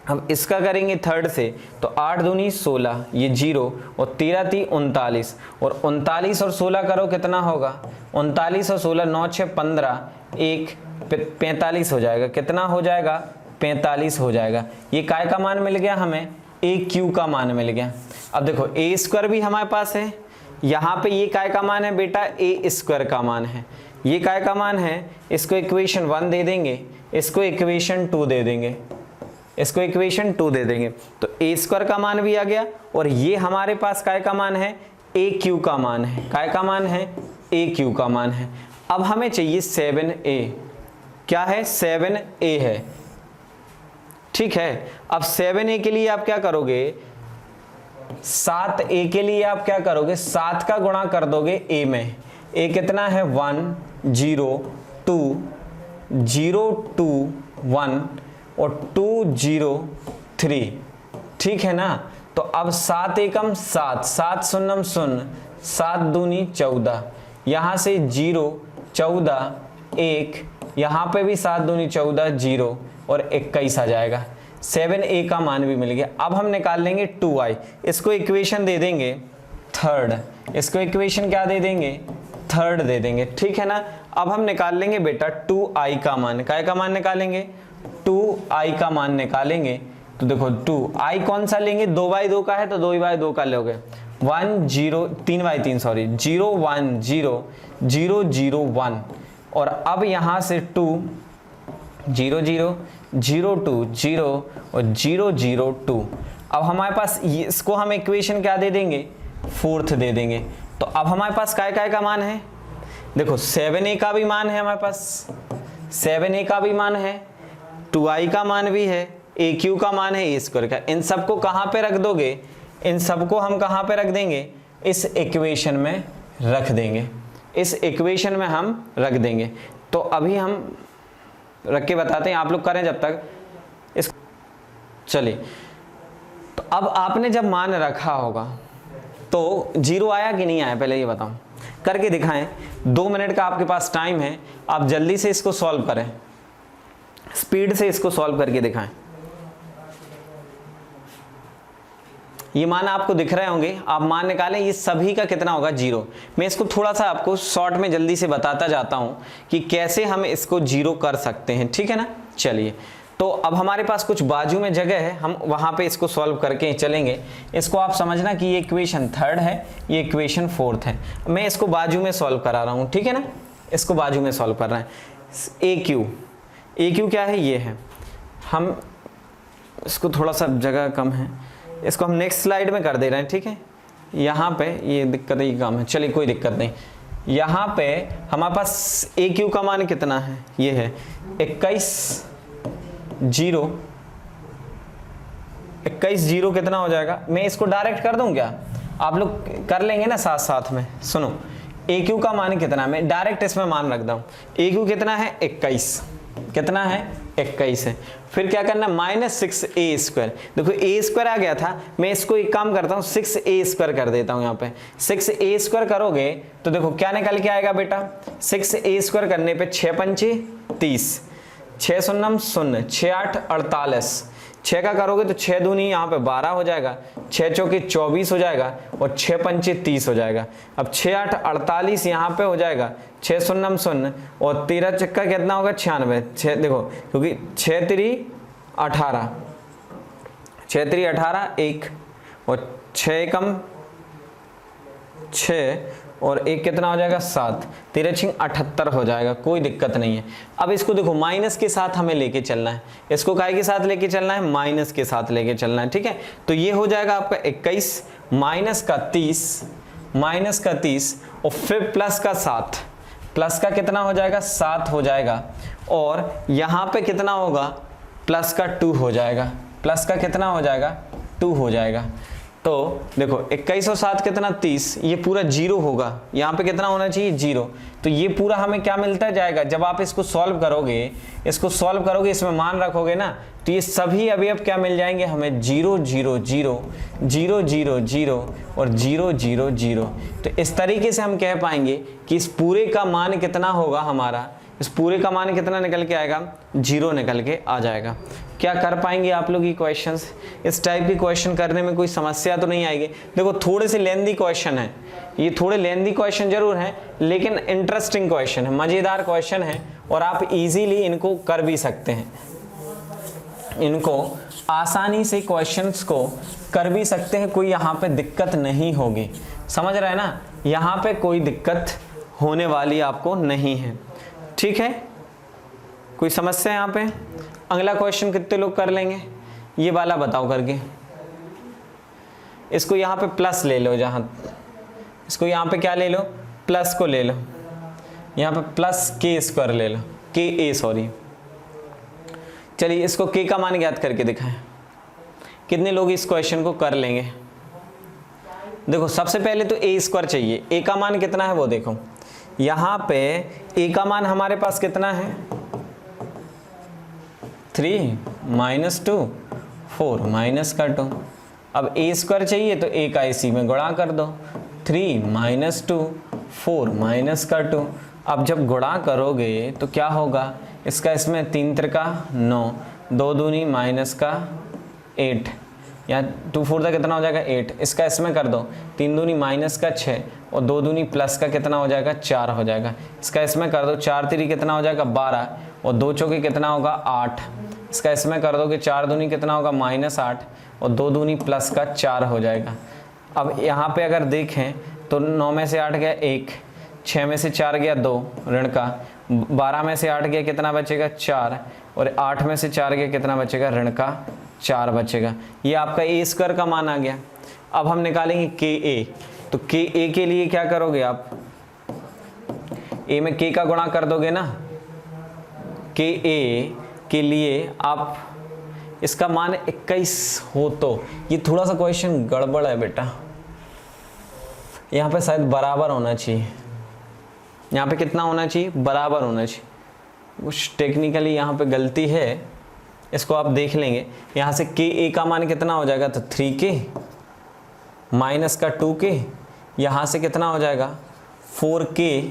Speaker 1: अब इसका करेंगे थर्ड से तो 8 दूनी 16, ये 0 और 13 3 39 और 39 और 16 करो कितना होगा 39 और 16 9 6 15 1 45 हो जाएगा, कितना हो जाएगा 45 हो जाएगा। ये काय का मान मिल गया हमें, ए क्यू का मान मिल गया। अब देखो ए स्क्वायर भी हमारे पास है, यहाँ पे ये काय का मान है बेटा ए स्क्वायर का मान है, ये काय का मान है, इसको इक्वेशन 1 दे देंगे, इसको इक्वेशन 2 दे देंगे, इसको इक्वेशन 2 दे देंगे, तो ए स्क्वायर का मान भी आ गया और ये हमारे पास काय का मान है ए क्यू का मान है, काय का मान है ए क्यू का मान है। अब हमें चाहिए 7a, क्या है 7a है, ठीक है। अब 7a के लिए आप क्या करोगे 7a के लिए आप क्या करोगे 7 का गुणा कर दोगे a में, a कितना है 1 0 2 0 2 1 और 2 0 3, ठीक है ना। तो अब 7 एकम 7, 7 शून्यम 0, 7 दूनी 14, यहाँ से 0 14 1, यहाँ पे भी 7 दूनी 14 0 और 21 आ जाएगा। 7a का मान भी मिल गया। अब हम निकाल लेंगे 2i, इसको इक्वेशन दे देंगे थर्ड, इसको इक्वेशन क्या दे देंगे थर्ड दे देंगे, ठीक है ना। अब हम निकाल लेंगे बेटा 2i का मान, काय का मान निकालेंगे 2i का मान निकालेंगे। तो देखो 2i कौन सा लेंगे 2/2 का है तो 2/2 का लोगे, 1 0 3/3 सॉरी 0 1 0 0 0 1 और अब यहाँ से 2 0 0 0 2 0 और 0 0 2। अब हमारे पास इसको हम इक्वेशन क्या दे देंगे, 4th दे देंगे। तो अब हमारे पास काय का मान है, देखो 7a का भी मान है हमारे पास, 7a का भी मान है, 2i का मान भी है, aq का मान है, a स्क्वायर का। इन सबको कहाँ पे रख दोगे, इन सबको हम कहाँ पे रख देंगे, इस इक्वेशन में रख देंगे, इस इक्वेशन में हम रख देंगे। तो अभी हम रख के बताते हैं, आप लोग करें जब तक इस। चलिए, तो अब आपने जब मान रखा होगा तो 0 आया कि नहीं आया, पहले ये बताऊं, करके दिखाएं। 2 मिनट का आपके पास टाइम है, आप जल्दी से इसको सॉल्व करें, स्पीड से इसको सॉल्व करके दिखाएं। ये मान आपको दिख रहे होंगे, आप मान निकालें, ये सभी का कितना होगा, 0। मैं इसको थोड़ा सा आपको शॉर्ट में जल्दी से बताता जाता हूं कि कैसे हम इसको 0 कर सकते हैं, ठीक है ना। चलिए, तो अब हमारे पास कुछ बाजू में जगह है, हम वहां पे इसको सॉल्व करके चलेंगे। इसको आप समझना कि ये इक्वेशन 3rd है, ये इक्वेशन 4th है। मैं इसको बाजू में सॉल्व करा रहा हूं, ठीक है ना, इसको बाजू में सॉल्व कर रहे हैं। ए क्यू क्या है, ये है। हम इसको थोड़ा सा जगह कम है, इसको हम नेक्स्ट स्लाइड में कर दे रहे हैं, ठीक है। यहाँ पे ये दिक्कत ही कम है, चलिए कोई दिक्कत नहीं। यहाँ पे हमारे पास ए क्यू का मान कितना है, ये है 21 0 कितना हो जाएगा, मैं इसको डायरेक्ट कर दूं क्या, आप लोग कर लेंगे ना साथ साथ में। सुनो, ए क्यू का मान कितना, मैं डायरेक्ट इसमें मान रख दूं। ए क्यू कितना है, 21, कितना है, 21 है। फिर क्या करना, -6a²। देखो a² आ गया था, मैं इसको एक काम करता हूँ 6a² कर देता हूँ। यहाँ पे 6a² करोगे तो देखो क्या निकल के आएगा बेटा, 6a² करने पे 6 पंचे 30, 6 शून्यम 0, 6 8 48, 6 का करोगे तो 6 दूनी यहाँ पे 12 हो जाएगा, 6 चौके 24 हो जाएगा और 6 पंचे 30 हो जाएगा। अब 6 8 48 यहाँ पे हो जाएगा, 6 शून्यम 0 और 13 चक्का कितना होगा, 96। 6 देखो, क्योंकि 6 3 18, 6 3 18 1 और 6 एकम 6 और 1 कितना हो जाएगा, 7, 13 6 78 हो जाएगा, कोई दिक्कत नहीं है। अब इसको देखो माइनस के साथ हमें लेके चलना है, इसको काय के साथ लेके चलना है, माइनस के साथ लेके चलना है, ठीक है। तो ये हो जाएगा आपका 21 माइनस का 30 और फिर प्लस का 7, प्लस का कितना हो जाएगा, 7 हो जाएगा। और यहाँ पे कितना होगा, प्लस का 2 हो जाएगा, प्लस का कितना हो जाएगा, 2 हो जाएगा। तो देखो 21 और 7 कितना, 30, ये पूरा 0 होगा, यहाँ पे कितना होना चाहिए, 0। तो ये पूरा हमें क्या मिलता जाएगा, जब आप इसको सॉल्व करोगे, इसमें मान रखोगे ना, तो ये सभी अवयव क्या मिल जाएंगे हमें, 0 0 0 0 0 0 और 0 0 0। तो इस तरीके से हम कह पाएंगे कि इस पूरे का मान कितना होगा हमारा, इस पूरे का मान कितना निकल के आएगा, 0 निकल के आ जाएगा। क्या कर पाएंगे आप लोग ये क्वेश्चंस, इस टाइप के क्वेश्चन करने में कोई समस्या तो नहीं आएगी। देखो थोड़े से लेंदी क्वेश्चन है, ये थोड़े लेंदी क्वेश्चन जरूर हैं, लेकिन इंटरेस्टिंग क्वेश्चन है, मजेदार क्वेश्चन है और आप इजीली इनको कर भी सकते हैं, इनको आसानी से क्वेश्चंस को कर भी सकते हैं, कोई यहाँ पे दिक्कत नहीं होगी, समझ रहे हैं ना, यहाँ पे कोई दिक्कत होने वाली आपको नहीं है, ठीक है। कोई समस्या यहाँ पे, अगला क्वेश्चन कितने लोग कर लेंगे, ये वाला बताओ करके। इसको यहाँ पे प्लस ले लो, जहाँ इसको यहाँ पे क्या ले लो, प्लस को ले लो, यहाँ पे प्लस k² ले लो, सॉरी। चलिए इसको k का मान ज्ञात करके दिखाएं, कितने लोग इस क्वेश्चन को कर लेंगे। देखो सबसे पहले तो a² चाहिए, a का मान कितना है वो देखो, यहाँ पे a का मान हमारे पास कितना है, 3 -2 4 माइनस का 2। अब a² चाहिए तो a का इसी में गुणा कर दो, 3 -2 4 माइनस का 2। अब जब गुणा करोगे तो क्या होगा, इसका इसमें 3 त्रिका 9, 2 दूनी माइनस का 8, या 2 4 कितना हो जाएगा 8, इसका इसमें कर दो, 3 दूनी माइनस का 6 और 2 दूनी प्लस का कितना हो जाएगा 4 हो जाएगा, इसका इसमें कर दो, 4 3 कितना हो जाएगा 12 और 2 चौके कितना होगा 8, इसका इसमें कर दो कि 4 दूनी कितना होगा -8 और 2 दूनी प्लस का 4 हो जाएगा। अब यहाँ पे अगर देखें तो 9 में से 8 गया 1, 6 में से 4 गया 2 ऋण का, 12 में से 8 गया कितना बचेगा 4, और 8 में से 4 गया, कितना बचेगा, ऋण का 4 बचेगा। ये आपका ए स्क्वायर का मान आ गया। अब हम निकालेंगे के ए। तो के ए के लिए क्या करोगे आप, ए में के का गुणा कर दोगे ना। के ए के लिए आप इसका मान 21 हो, तो ये थोड़ा सा क्वेश्चन गड़बड़ है बेटा, यहाँ पे शायद बराबर होना चाहिए। यहाँ पे कितना होना चाहिए, बराबर होना चाहिए। कुछ टेक्निकली यहाँ पे गलती है, इसको आप देख लेंगे। यहाँ से के ए का मान कितना हो जाएगा, तो 3k माइनस का 2k, यहाँ से कितना हो जाएगा 4k,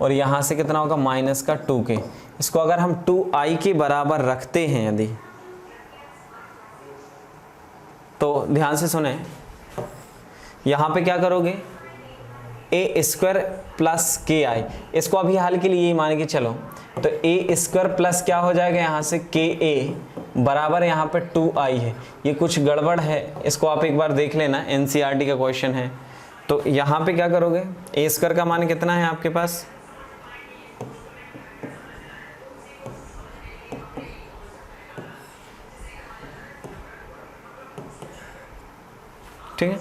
Speaker 1: और यहाँ से कितना होगा माइनस का 2k। इसको अगर हम 2i के बराबर रखते हैं यदि, तो ध्यान से सुने, यहाँ पे क्या करोगे, ए स्क्वायर प्लस के आई, इसको अभी हाल के लिए यही मान के चलो। तो ए स्क्वायर प्लस क्या हो जाएगा, यहाँ से के ए बराबर यहाँ पे 2i है। ये कुछ गड़बड़ है, इसको आप एक बार देख लेना, एनसीईआरटी का क्वेश्चन है। तो यहाँ पे क्या करोगे, ए स्क्वायर का मान कितना है आपके पास, ठीक है।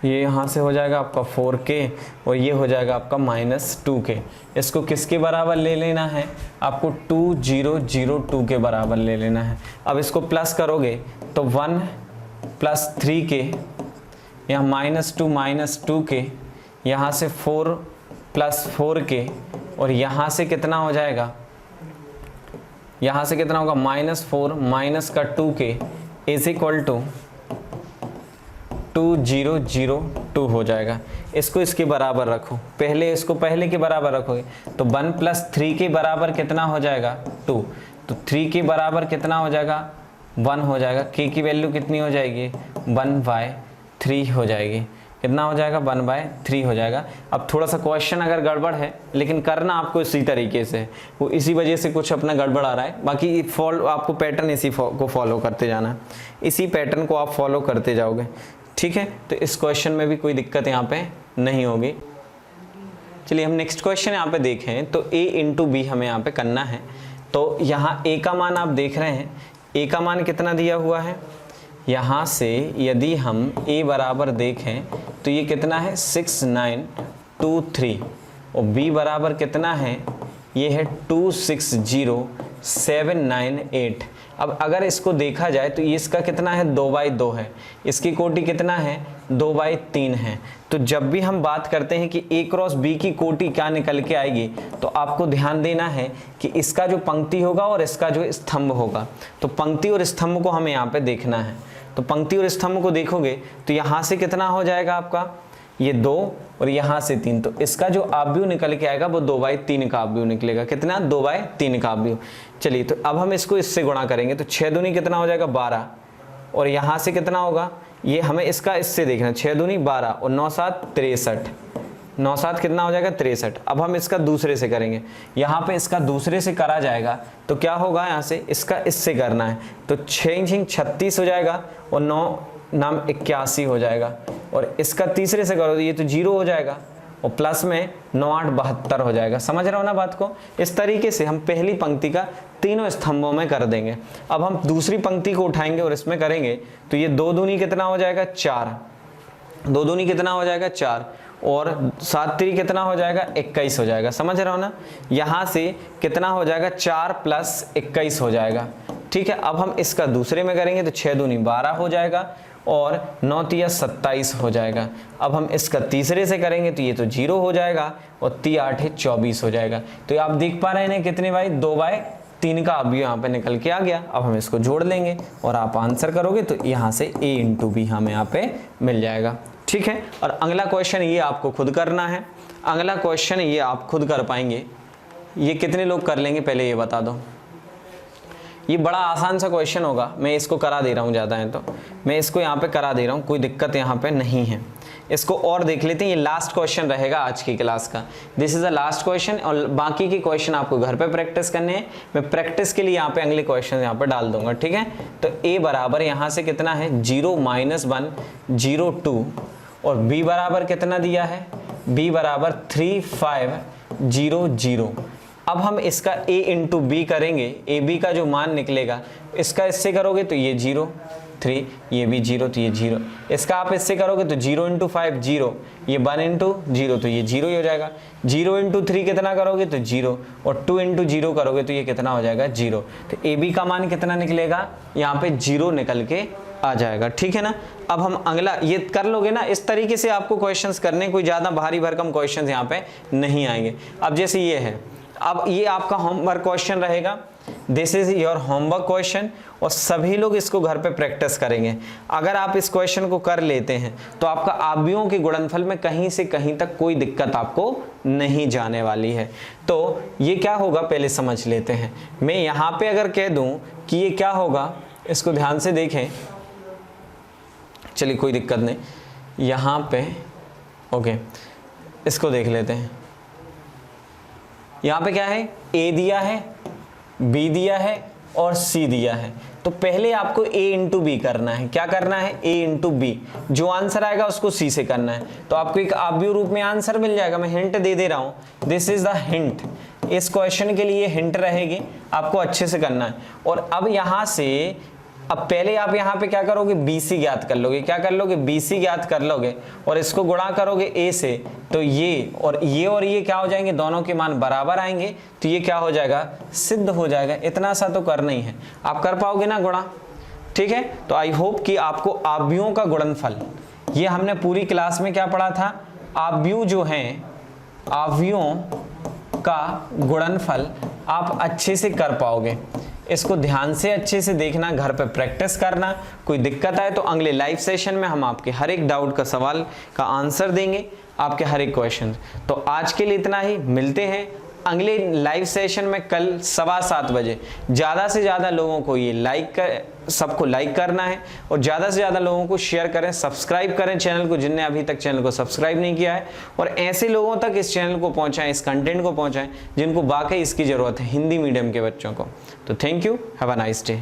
Speaker 1: ये यहाँ से हो जाएगा आपका 4k और ये हो जाएगा आपका -2k। इसको किसके बराबर ले लेना है, आपको 2002 के बराबर ले लेना है। अब इसको प्लस करोगे तो 1 + 3k, यहाँ -2 यहाँ से 4 + 4k, और यहाँ से कितना हो जाएगा, यहाँ से कितना होगा -4 माइनस का 2k इज इक्वल टू 2002 हो जाएगा। इसको इसके बराबर रखो, पहले इसको पहले के बराबर रखोगे तो 1 + 3 के बराबर कितना हो जाएगा 2, तो 3 के बराबर कितना हो जाएगा 1 हो जाएगा। k की वैल्यू कितनी हो जाएगी 1/3 हो जाएगी। कितना हो जाएगा 1/3 हो जाएगा। अब थोड़ा सा क्वेश्चन अगर गड़बड़ है, लेकिन करना आपको इसी तरीके से, वो इसी वजह से कुछ अपना गड़बड़ आ रहा है। बाकी फॉलो, आपको पैटर्न इसी को फॉलो करते जाना है, इसी पैटर्न को आप फॉलो करते जाओगे, ठीक है। तो इस क्वेश्चन में भी कोई दिक्कत यहाँ पे नहीं होगी। चलिए हम नेक्स्ट क्वेश्चन यहाँ पे देखें। तो a × b हमें यहाँ पे करना है। तो यहाँ a का मान आप देख रहे हैं, a का मान कितना दिया हुआ है, यहाँ से यदि हम a बराबर देखें तो ये कितना है 6923, और b बराबर कितना है, ये है 260798। अब अगर इसको देखा जाए तो ये इसका कितना है 2/2 है, इसकी कोटि कितना है 2/3 है। तो जब भी हम बात करते हैं कि a क्रॉस b की कोटि क्या निकल के आएगी, तो आपको ध्यान देना है कि इसका जो पंक्ति होगा और इसका जो स्तंभ होगा, तो पंक्ति और स्तंभ को हमें यहाँ पे देखना है। तो पंक्ति और स्तंभ को देखोगे तो यहाँ से कितना हो जाएगा आपका ये 2 और यहाँ से 3, तो इसका जो आव्यूह निकल के आएगा वो 2/3 का आव्यूह निकलेगा। कितना 2/3 का आव्यूह। चलिए तो अब हम इसको इससे गुणा करेंगे तो 6 दूनी कितना हो जाएगा 12, और यहाँ से कितना होगा, ये हमें इसका इससे देखना, 6 दूनी 12 और 9 7 63, 9 7 कितना हो जाएगा 63। अब हम इसका दूसरे से करेंगे, यहाँ पे इसका दूसरे से करा जाएगा तो क्या होगा, यहाँ से इसका इससे करना है तो 6 36 हो जाएगा और 9 नाम 81 हो जाएगा, और इसका तीसरे से करो तो ये तो 0 हो जाएगा, और प्लस में 9 8 72 हो जाएगा। समझ रहे हो ना बात को। इस तरीके से हम पहली पंक्ति का तीनों स्तंभों में कर देंगे। अब हम दूसरी पंक्ति को उठाएंगे और इसमें करेंगे तो ये 2 दूनी कितना हो जाएगा 4, 2 दूनी कितना हो जाएगा 4, और 7 3 कितना हो जाएगा 21 हो जाएगा। समझ रहे हो ना। यहाँ से कितना हो जाएगा 4 + 21 हो जाएगा, ठीक है। अब हम इसका दूसरे में करेंगे तो 6 दूनी 12 हो जाएगा और 9 3 27 हो जाएगा। अब हम इसका तीसरे से करेंगे तो ये तो 0 हो जाएगा और 3 8 24 हो जाएगा। तो आप देख पा रहे हैं कितने भाई 2/3 का अवयव यहाँ पे निकल के आ गया। अब हम इसको जोड़ लेंगे और आप आंसर करोगे तो यहाँ से a × b हमें यहाँ पे मिल जाएगा, ठीक है। और अगला क्वेश्चन ये आपको खुद करना है। अगला क्वेश्चन ये आप खुद कर पाएंगे। ये कितने लोग कर लेंगे पहले ये बता दो। ये बड़ा आसान सा क्वेश्चन होगा, मैं इसको करा दे रहा हूँ, ज़्यादा है तो मैं इसको यहाँ पे करा दे रहा हूँ, कोई दिक्कत यहाँ पे नहीं है। इसको और देख लेते हैं, ये लास्ट क्वेश्चन रहेगा आज की क्लास का। This is the last question, और बाकी के क्वेश्चन आपको घर पे प्रैक्टिस करने हैं। मैं प्रैक्टिस के लिए यहाँ पे अगले क्वेश्चन यहाँ पे डाल दूंगा, ठीक है। तो a बराबर यहाँ से कितना है 0 - 1 0 2, और b बराबर कितना दिया है, b बराबर 3500। अब हम इसका a इंटू बी करेंगे, ए बी का जो मान निकलेगा इसका इससे करोगे तो ये 0, 3, ये भी 0 तो ये 0, इसका आप इससे करोगे तो 0 इंटू 5 0, ये 1 इंटू 0 तो ये 0 ही हो जाएगा, 0 इंटू 3 कितना करोगे तो 0, और 2 इंटू 0 करोगे तो ये कितना हो जाएगा 0। तो ए बी का मान कितना निकलेगा, यहाँ पे 0 निकल के आ जाएगा। ठीक है ना। अब हम अगला ये कर लोगे ना, इस तरीके से आपको क्वेश्चंस करने, कोई ज़्यादा भारी भरकम क्वेश्चंस यहाँ पे नहीं आएंगे। अब जैसे ये है, अब ये आपका होमवर्क क्वेश्चन रहेगा, this is your homework question, और सभी लोग इसको घर पे प्रैक्टिस करेंगे। अगर आप इस क्वेश्चन को कर लेते हैं तो आपका आव्यूहों के गुणनफल में कहीं से कहीं तक कोई दिक्कत आपको नहीं जाने वाली है। तो ये क्या होगा पहले समझ लेते हैं। मैं यहाँ पे अगर कह दूं कि ये क्या होगा, इसको ध्यान से देखें, चलिए कोई दिक्कत नहीं, यहाँ पे ओके इसको देख लेते हैं। यहाँ पे क्या है, ए दिया है, बी दिया है और सी दिया है। तो पहले आपको a इंटू बी करना है। क्या करना है, a इंटू बी, जो आंसर आएगा उसको c से करना है। तो आपको एक आव्यूह रूप में आंसर मिल जाएगा। मैं हिंट दे दे रहा हूं, दिस इज द हिंट। इस क्वेश्चन के लिए हिंट रहेगी, आपको अच्छे से करना है। और अब यहां से, अब पहले आप यहाँ पे क्या करोगे, BC ज्ञात कर लोगे। क्या कर लोगे, BC ज्ञात कर लोगे, और इसको गुणा करोगे A से, तो ये और ये क्या हो जाएंगे, दोनों के मान बराबर आएंगे, तो ये क्या हो जाएगा, सिद्ध हो जाएगा। इतना सा तो करना ही है, आप कर पाओगे ना गुणा। ठीक है। तो आई होप कि आपको आव्यूहों का गुणनफल, ये हमने पूरी क्लास में क्या पढ़ा था, आव्यूह जो हैं, आव्यूहों का गुणनफल आप अच्छे से कर पाओगे। इसको ध्यान से अच्छे से देखना, घर पे प्रैक्टिस करना। कोई दिक्कत आए तो अगले लाइव सेशन में हम आपके हर एक डाउट का सवाल का आंसर देंगे, आपके हर एक क्वेश्चन। तो आज के लिए इतना ही, मिलते हैं अगले लाइव सेशन में कल 7:15 बजे। ज़्यादा से ज़्यादा लोगों को ये सबको लाइक करना है, और ज़्यादा से ज़्यादा लोगों को शेयर करें, सब्सक्राइब करें चैनल को, जिनने अभी तक चैनल को सब्सक्राइब नहीं किया है, और ऐसे लोगों तक इस चैनल को पहुँचाएं, इस कंटेंट को पहुँचाएं जिनको वाकई इसकी ज़रूरत है, हिंदी मीडियम के बच्चों को। तो thank you, have a nice day.